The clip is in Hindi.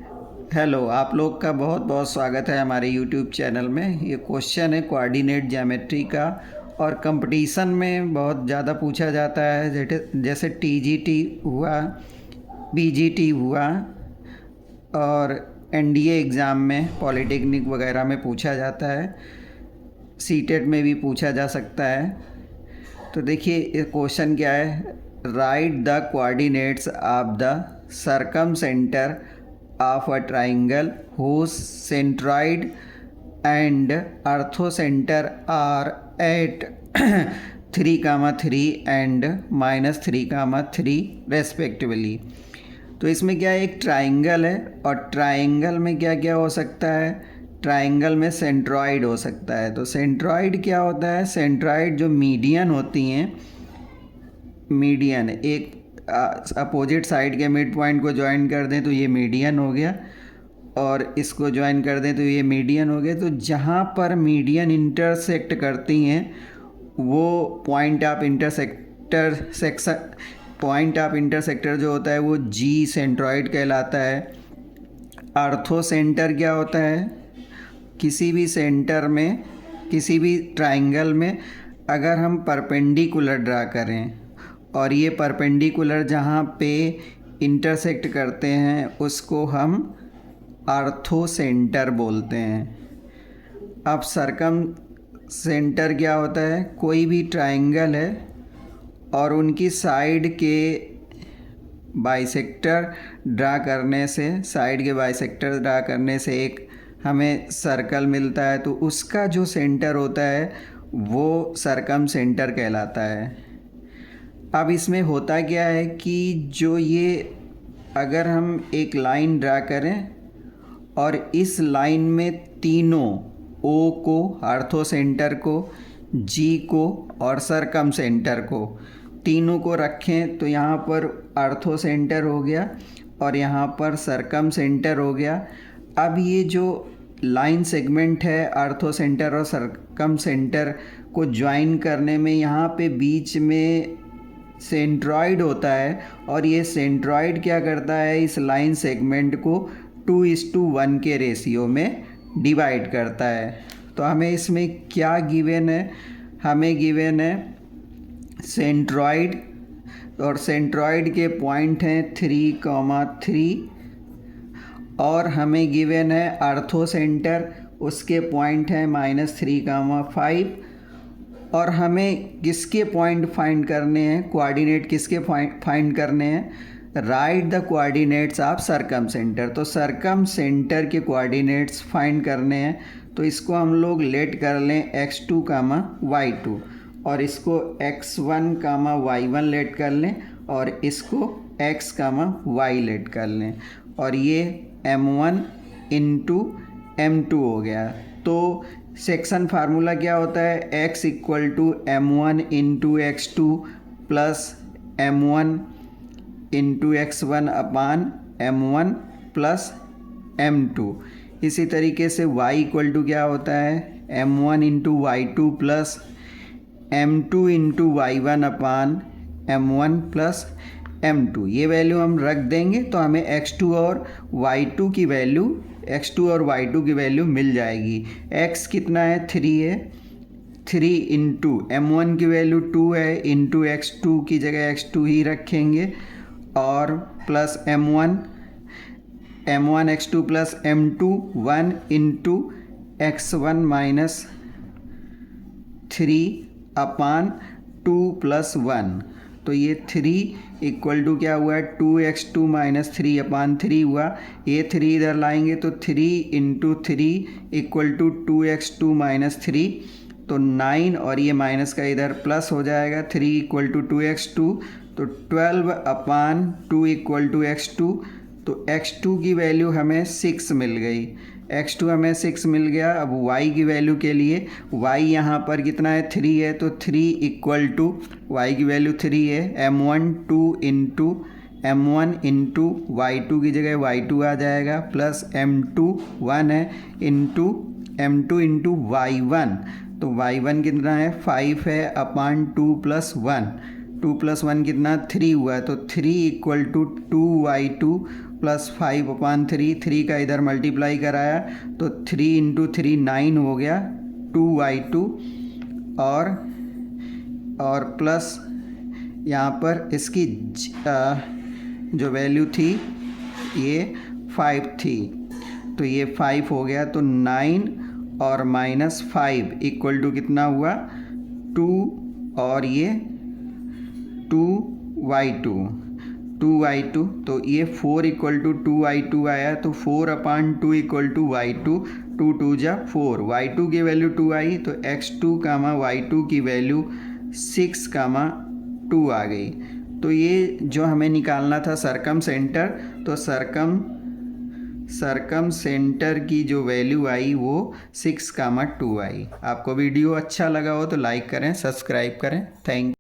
हेलो, आप लोग का बहुत बहुत स्वागत है हमारे यूट्यूब चैनल में। ये क्वेश्चन है कोऑर्डिनेट ज्योमेट्री का और कंपटीशन में बहुत ज़्यादा पूछा जाता है। जैसे टीजीटी हुआ, पीजीटी हुआ और एनडीए एग्ज़ाम में पॉलिटेक्निक वगैरह में पूछा जाता है। सीटेट में भी पूछा जा सकता है। तो देखिए ये क्वेश्चन क्या है। Right the coordinates of the circum centre of a triangle whose centroid and orthocenter are at 3, 3 and -3, 3 respectively. तो इसमें क्या है, एक ट्राइंगल है और ट्राइंगल में क्या क्या हो सकता है। ट्राइंगल में सेंट्रॉइड हो सकता है। तो सेंट्रॉइड क्या होता है, सेंट्रॉइड जो मीडियन होती हैं, मीडियन एक अपोजिट साइड के मिड पॉइंट को ज्वाइन कर दें तो ये मीडियन हो गया, और इसको ज्वाइन कर दें तो ये मीडियन हो गया। तो जहाँ पर मीडियन इंटरसेक्ट करती हैं वो पॉइंट ऑफ इंटरसेक्टर जो होता है वो जी सेंट्रॉइड कहलाता है। आर्थो सेंटर क्या होता है, किसी भी सेंटर में, किसी भी ट्राइंगल में अगर हम परपेंडिकुलर ड्रा करें और ये परपेंडिकुलर जहाँ पे इंटरसेक्ट करते हैं उसको हम आर्थो सेंटर बोलते हैं। अब सर्कम सेंटर क्या होता है, कोई भी ट्राइंगल है और उनकी साइड के बाइसेक्टर ड्रा करने से, साइड के बाइसेक्टर ड्रा करने से एक हमें सर्कल मिलता है। तो उसका जो सेंटर होता है वो सर्कम सेंटर कहलाता है। अब इसमें होता क्या है कि जो ये, अगर हम एक लाइन ड्रा करें और इस लाइन में तीनों ओ को, आर्थो सेंटर को, जी को और सरकम सेंटर को, तीनों को रखें तो यहाँ पर आर्थो सेंटर हो गया और यहाँ पर सरकम सेंटर हो गया। अब ये जो लाइन सेगमेंट है आर्थो सेंटर और सरकम सेंटर को ज्वाइन करने में यहाँ पे बीच में सेंट्रॉइड होता है और ये सेंट्रॉइड क्या करता है, इस लाइन सेगमेंट को 2:1 के रेशियो में डिवाइड करता है। तो हमें इसमें क्या गिवन है, हमें गिवन है सेंट्रॉइड, और सेंट्रॉइड के पॉइंट हैं 3, और हमें गिवन है आर्थो सेंटर, उसके पॉइंट हैं -3, 5, और हमें किसके पॉइंट फाइंड करने हैं, कोऑर्डिनेट किसके फाइंड करने हैं, right the coordinates of circum centre. तो सर्कम सेंटर के कोऑर्डिनेट्स फाइंड करने हैं। तो इसको हम लोग लेट कर लें x2, y2, और इसको x1, y1 लेट कर लें और इसको x, y लेट कर लें, और ये m1 इंटू m2 हो गया। तो सेक्शन फार्मूला क्या होता है, x = m1 into x2 plus m1 into x1 अपान m1 प्लस m2। इसी तरीके से y = क्या होता है, m1 into y2 plus m2 into y1 अपान m1 प्लस m2। ये वैल्यू हम रख देंगे तो हमें x2 और y2 की वैल्यू मिल जाएगी। x कितना है, 3 है, 3 इंटू m1 की वैल्यू 2 है, इंटू x2 की जगह x2 ही रखेंगे, और plus m1 x2 plus m2 1 into x1 minus 3 अपान 2 प्लस 1। तो ये 3 = क्या हुआ है, 2x2 माइनस 3 अपान 3 हुआ। ये 3 इधर लाएंगे तो 3 इंटू 3 = 2x2 माइनस 3, तो 9, और ये माइनस का इधर प्लस हो जाएगा। 3 = 2x2, तो 12 अपान 2 = x2। तो x2 की वैल्यू हमें 6 मिल गई, x2 हमें 6 मिल गया। अब y की वैल्यू के लिए, y यहाँ पर कितना है, 3 है, तो 3 = y की वैल्यू 3 है, m1 इंटू y2 की जगह y2 आ जाएगा, प्लस m2 1 है, इंटू m2 इंटू y1। तो y1 कितना है, 5 है, अपान 2 प्लस 1। 2+1 कितना 3 हुआ, तो 3 इक्वल टू 2y2 प्लस 5/3, 3 का इधर मल्टीप्लाई कराया तो 3 इंटू 3 9 हो गया 2y2, और प्लस यहाँ पर इसकी जो वैल्यू थी ये 5 थी, तो ये 5 हो गया, तो 9 और -5 इक्वल टू कितना हुआ 2, और ये 2y2, तो ये 4 इक्वल टू 2y2 आया, तो 4/2 इक्वल टू y2, 2 2 जा 4, y2 की वैल्यू 2 आई, तो x2 y2 की वैल्यू 6, 2 आ गई। तो ये जो हमें निकालना था सरकम सेंटर, तो सरकम सेंटर की जो वैल्यू आई वो 6, 2 आई। आपको वीडियो अच्छा लगा हो तो लाइक करें, सब्सक्राइब करें। थैंक